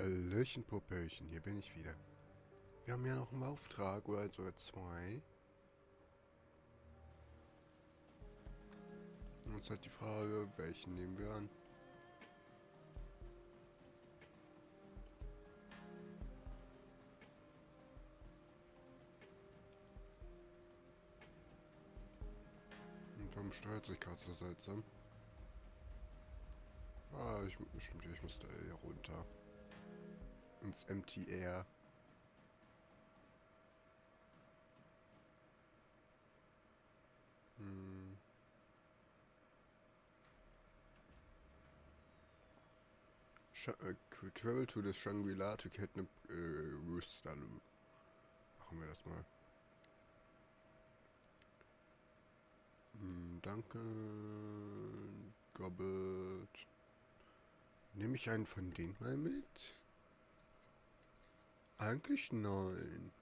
Hallöchen, Popöchen, hier bin ich wieder. Wir haben ja noch einen Auftrag, oder sogar zwei. Und uns halt die Frage, welchen nehmen wir an? Und warum steuert sich gerade so seltsam? Stimmt, ich muss da hier runter. Ins MTR. Hm. Travel to the Shangri-La to kidnap Rooster. Machen wir das mal. Danke. Gobbet. Nehme ich einen von denen mal mit? Eigentlich nein.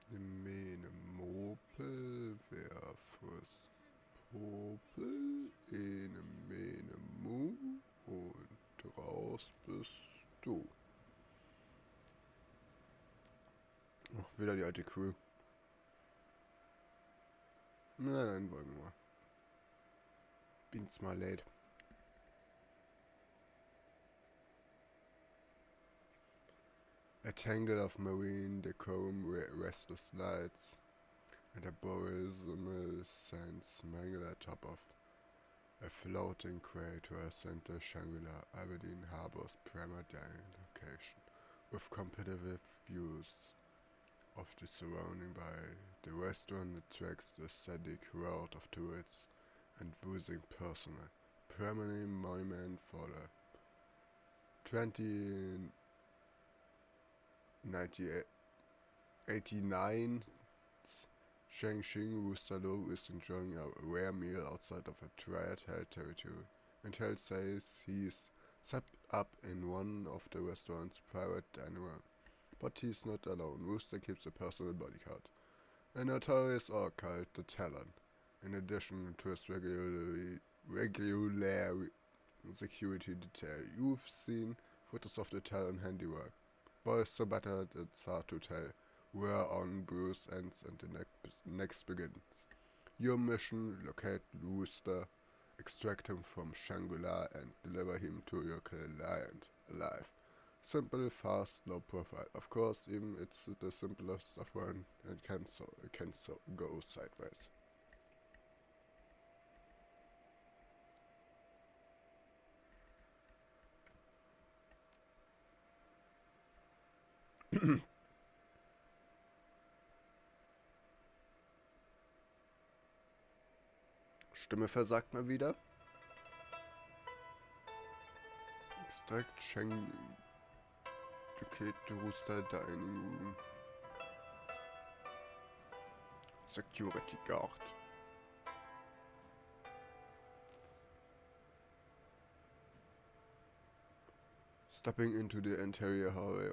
Mene Mopel, wer frisst Popel, ene Mene Mu und raus bist du. Ach, wieder die alte Crew. Na, dann wollen wir mal. Bin's mal late. A tangle of marine decorum, restless lights, and a borismal sense mangle atop of a floating crater center Shangri-La, Aberdeen Harbor's primary location, with competitive views of the surrounding by the restaurant attracts the scenic crowd of tourists and visiting personnel. Permanent monument for the 2089 Shangxing Rooster is enjoying a rare meal outside of a triad-held territory, and Hell says he's set up in one of the restaurant's private dining room. But he's not alone. Rooster keeps a personal bodyguard, a notorious orc called the Talon, in addition to his regular security detail. You've seen photos of the Talon handiwork. Boys so battered it's hard to tell where on Bruce ends and the next begins. Your mission: locate Rooster, extract him from Shangri-La, and deliver him to your client alive. Simple, fast, low profile. Of course, even it's the simplest of one, and can go sideways. Stimme versagt mal wieder. Extract Shang. Locate the Rooster Dining Room. Security Guard. Stepping into the interior hallway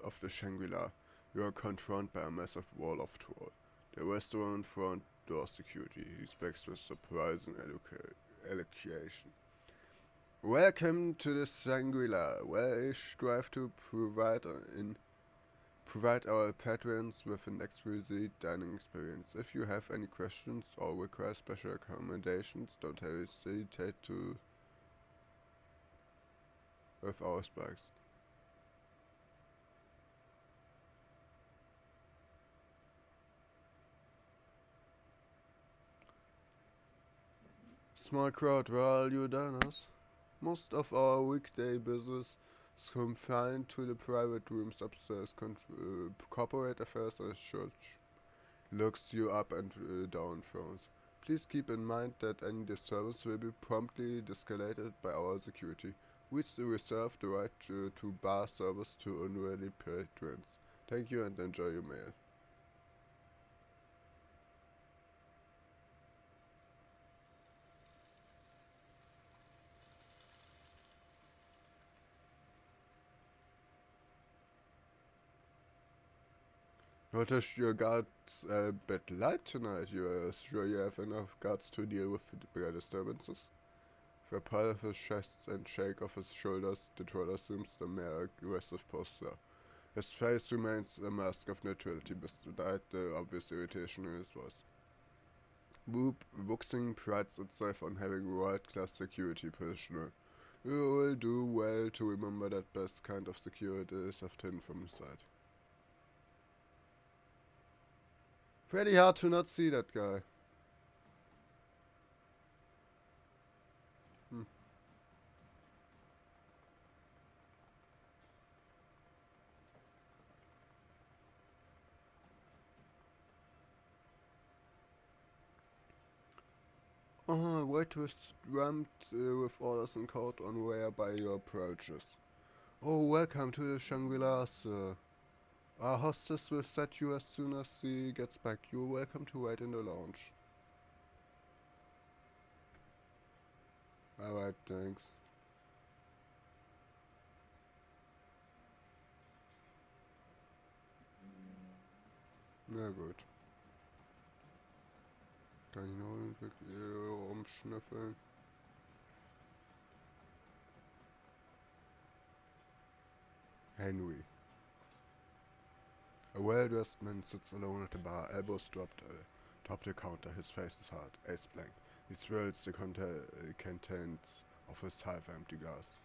of the Shangri-La, you are confronted by a massive wall of troll. The restaurant front door security respects with surprising elocution. Welcome to the Shangri-La, where we strive to provide our patrons with an exquisite dining experience. If you have any questions or require special accommodations, don't hesitate to with our spikes. Small crowd, where are you diners? Most of our weekday business is confined to the private rooms upstairs. Corporate affairs as church looks you up and down frowns. Please keep in mind that any disturbance will be promptly escalated by our security. We reserve the right to bar service to unruly patrons. Thank you and enjoy your meal. Notice your guards a bit light tonight. You are sure you have enough guards to deal with the bigger disturbances? The pull of his chest and shake of his shoulders, the troll assumes the more aggressive posture. His face remains a mask of neutrality despite the obvious irritation in his voice. Wuxing prides itself on having world-class security personnel. You will do well to remember that best kind of security is left hidden from sight. Pretty hard to not see that guy. Wait to rammed with orders and code on whereby your approaches. Oh, welcome to the Shangri-La, sir. Our hostess will set you as soon as she gets back. You're welcome to wait in the lounge. Alright, thanks. Na gut. Kann ich noch irgendwie rumschnüffeln? Henry. A well-dressed man sits alone at the bar, elbows dropped atop the counter. His face is hard, ace blank. He swirls the contents of his half-empty glass,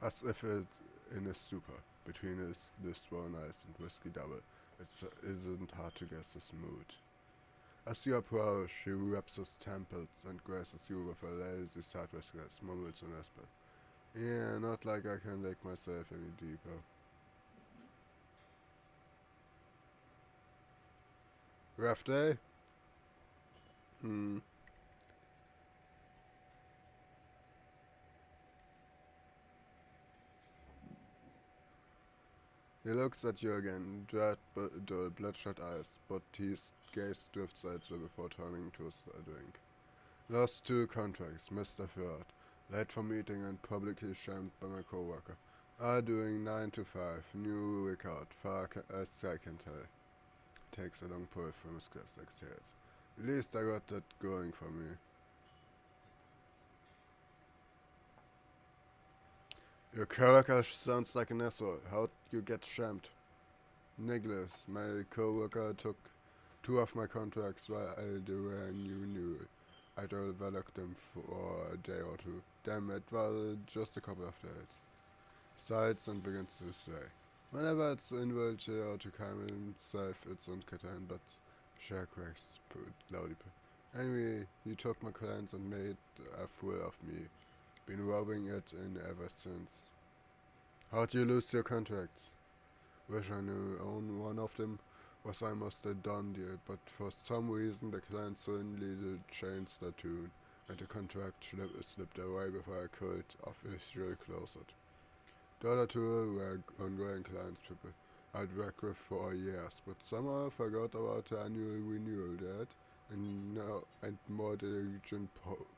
as if in a stupor. Between the swollen eyes and whiskey double, it isn't hard to guess his mood. As you approach, he wraps his temples and grazes you with a lazy sideways glance, mumbles an whisper. Yeah, not like I can dig myself any deeper. Rough day? He looks at you again, dull, bloodshot eyes, but his gaze drifts elsewhere before turning to his drink. Lost 2 contracts, Mr. Third. Late for meeting and publicly shamed by my coworker. Are doing 9 to 5, new record, far as I can tell. Takes a long pull from his glass, exhales. At least I got that going for me. Your coworker sounds like an asshole. How'd you get shamed? Nicholas, my coworker took 2 of my contracts while they were new. I developed them for a day or 2. Damn, it was just a couple of days. Sighs and begins to say. Whenever it's involved here to calm himself, it's uncontained, but share cracks loudly. Anyway, he took my clients and made a fool of me. Been rubbing it in ever since. How'd you lose your contracts? Wish I knew own one of them. Was almost a done deal, but for some reason the client suddenly changed their tune, and the contract slipped away before I could officially close it. The other 2 were ongoing clients people I'd worked with for years, but somehow forgot about the annual renewal date, and more diligent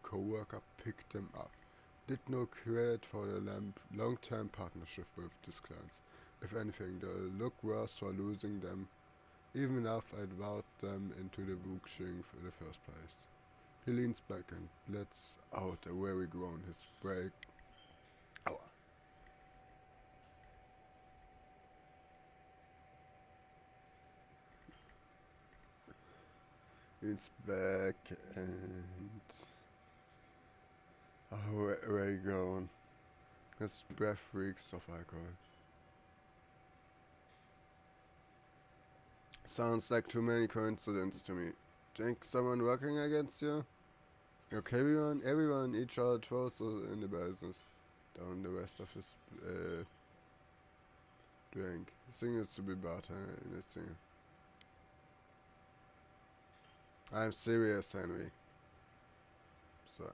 co-worker picked them up. Did no credit for the long-term partnership with these clients. If anything, they look worse for losing them. Even if I'd vowed them into the Wuxing for the first place. He leans back and lets out a weary groan. His break. Aua. He's back and. Oh, where you going? His breath reeks of alcohol. Sounds like too many coincidences to me. Think someone working against you? Okay, everyone, each other throws in the business. Down the rest of his drink. Signals to be better in his singer. I'm serious, Henry. So,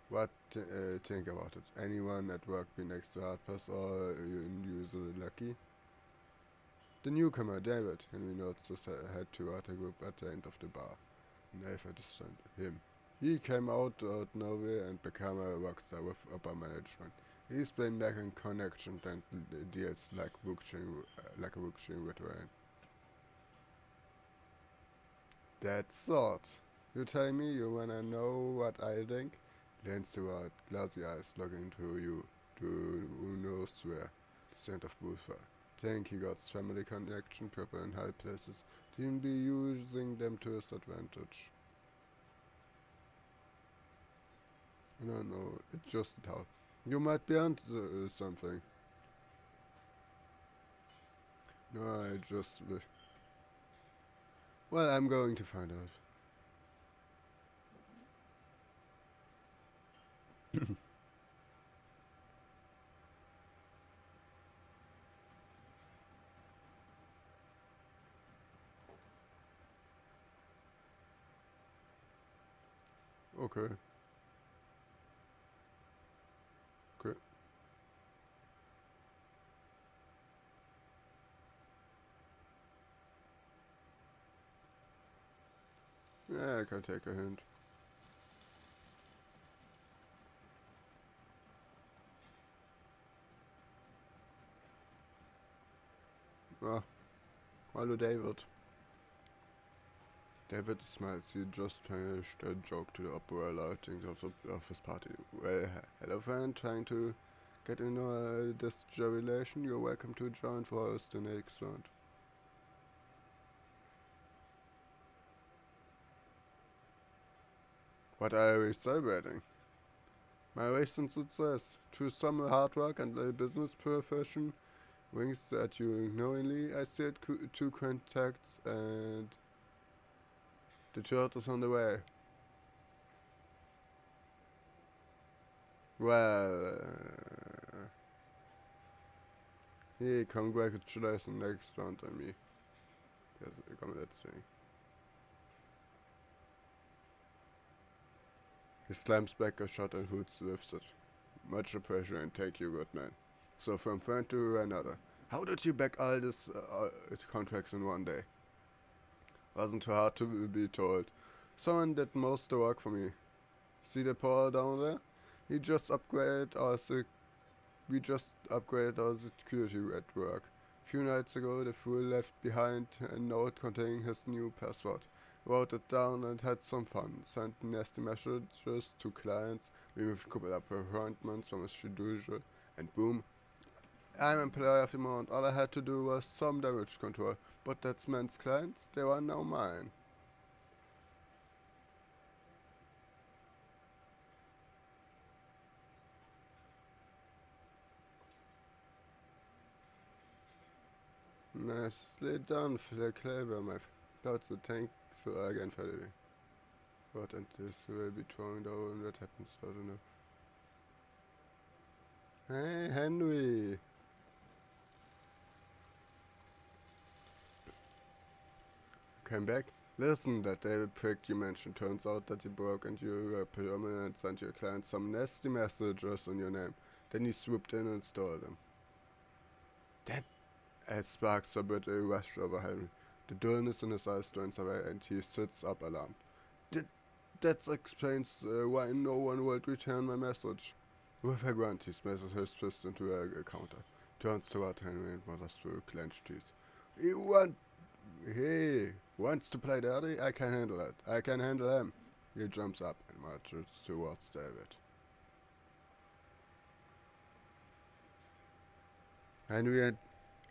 what think about it? Anyone at work be next to Harpers or unusually lucky? The newcomer, David. Henry nods his head toward a group at the end of the bar. Nathan discerned him. He came out of nowhere and became a rockstar with upper management. He's been making connections and deals like a Wuxing veteran. That's sort. You tell me you wanna know what I think? Leans toward, glassy eyes looking into you, to who knows where, the scent of bullfire. Think he got family connection, people in high places, he'll be using them to his advantage. I don't know, it's just a thought. You might be onto something. No, I just wish. Well, I'm going to find out. Okay. Okay. Yeah, I can take a hint. Ah, hello, David. David smiles. He just finished a joke to the opera lighting of his party. Well, hello, friend. Trying to get in this jubilation? You're welcome to join for us the next round. What are we celebrating? My recent success. Through some hard work and a business profession, wings at you knowingly. I said two contacts and the third is on the way. Well, hey, congratulations next round on me. Yes, come let's see. He slams back a shot and hoots with it. Much appreciated and thank you, good man. So from friend to another. How did you back all these contracts in one day? Wasn't too hard to be told. Someone did most of the work for me. See the power down there? He just upgraded our We just upgraded our security at work. A few nights ago, the fool left behind a note containing his new password. Wrote it down and had some fun. Sent nasty messages to clients, removed a couple of appointments from his schedule, and boom, I'm employee of the month. All I had to do was some damage control. But that's man's clients, they are now mine. Nicely done, clever, my Lots of thanks again for the what and this will be thrown down and what happens, I don't know. Hey, Henry! Came back? Listen, that David prick you mentioned turns out that he broke into your pyramid and sent your client some nasty messages in your name. Then he swooped in and stole them. That sparks a bit a rush over Henry. The dullness in his eyes turns away and he sits up alarmed. That explains why no one would return my message. With a grunt, he smashes his fist into a counter, turns toward Henry and mutters through clenched teeth. He wants to play dirty? I can handle it. I can handle him. He jumps up and marches towards David. Henry and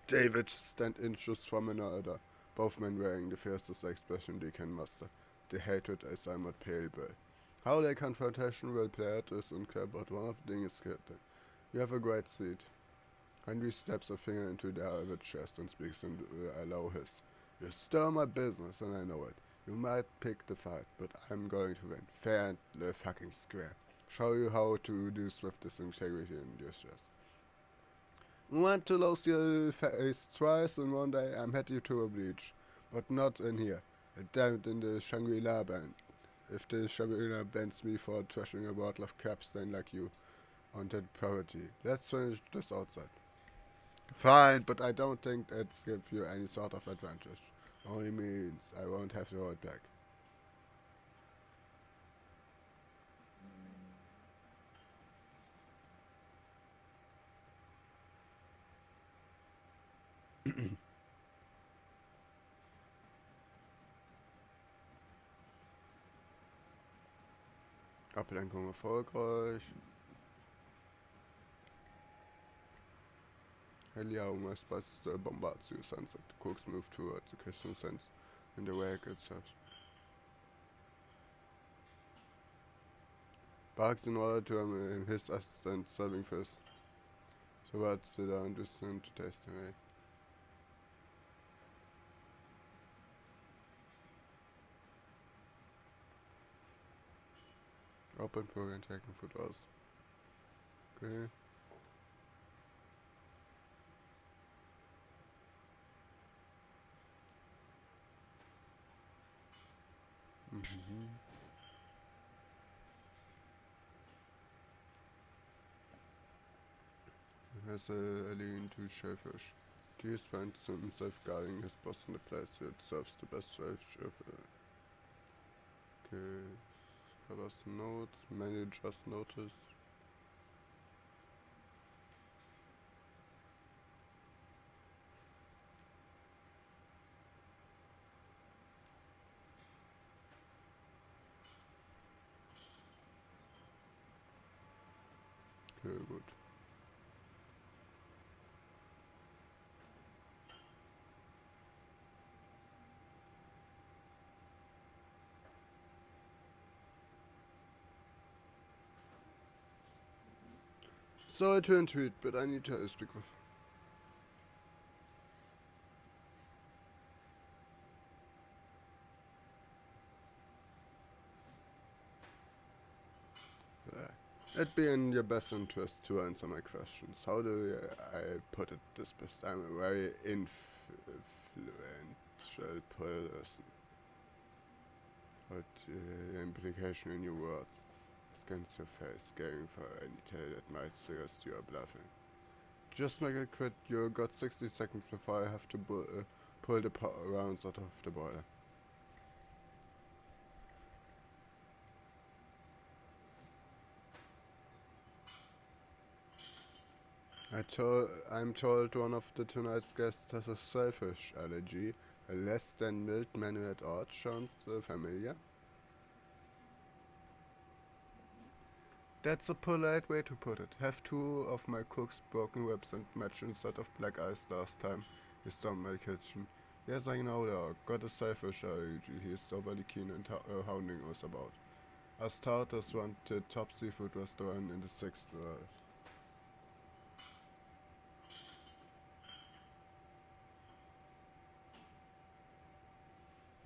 David stand inches from another, both men wearing the fiercest expression they can muster. The hatred is somewhat pale. How their confrontation will play out is unclear, but one of them is scared. You have a great seat. Henry steps a finger into David's chest and speaks in a low hiss. You stole my business and I know it. You might pick the fight, but I'm going to win. Fair and fucking square. Show you how to do with this integrity in your chest. You want to lose your face twice in one day? I'm happy to oblige. But not in here. Damned in the Shangri-La band. If the Shangri-La bans me for trashing a bottle of capstan like you on that property. Let's finish this outside. Fine, but I don't think that's give you any sort of advantage. Only means I won't have to hold back. Ablenkung erfolgreich. Helium busts the Bombardier sunset. Cooks move towards the Christian sense in the wake itself. Barks in order to his assistant serving first. Towards the down distant to test away. Open program taking foot aus. Okay. Has a lean to shellfish. He spends some safeguarding his boss in the place that serves the best shellfish. Okay. Have us notes. Managers notice. Okay, gut. Sorry to intrude, but I need to speak with. It'd be in your best interest to answer my questions. How do I put it this best? I'm a very influential person. What implication in your words? Scans your face, scaring for any tale that might suggest you are bluffing. Just make it quick, you got 60 seconds before I have to pull the rounds out of the boiler. I'm told one of the tonight's guests has a selfish allergy. A less than mild manner at art sounds familiar. That's a polite way to put it. Have two of my cooks broken ribs and match instead of black ice last time he stormed my kitchen. Yes, I know dog. Got a selfish allergy. He is overly keen and hounding us about. Our starters run the top seafood restaurant in the 6th world.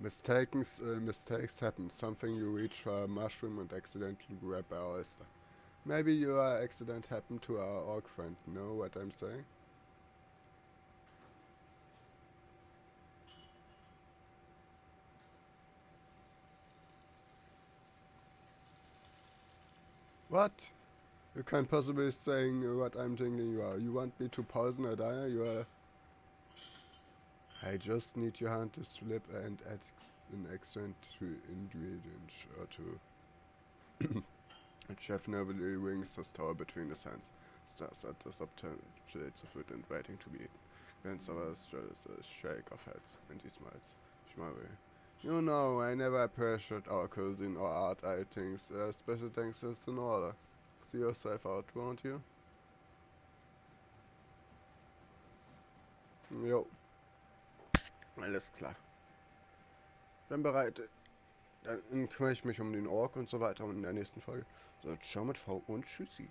Mistakes happen. Something you reach for a mushroom and accidentally grab our oyster. Maybe your accident happened to our orc friend. Know what I'm saying? What? You can't possibly be saying what I'm thinking you are. You want me to poison a diner? You are... I just need your hand to slip and add an extra ingredient or two. The chef nervously wings his towel between his hands, stares at the subtle plates of food and waiting to be eaten. Glance over his shoulders, a shake of heads, and he smiles. Schmarry. You know, I never appreciate our cuisine or art. I think special things is in order. See yourself out, won't you? Jo, alles klar. Dann kümmere ich mich um den Ork und so weiter in der nächsten Folge. So, ciao mit V und tschüssi.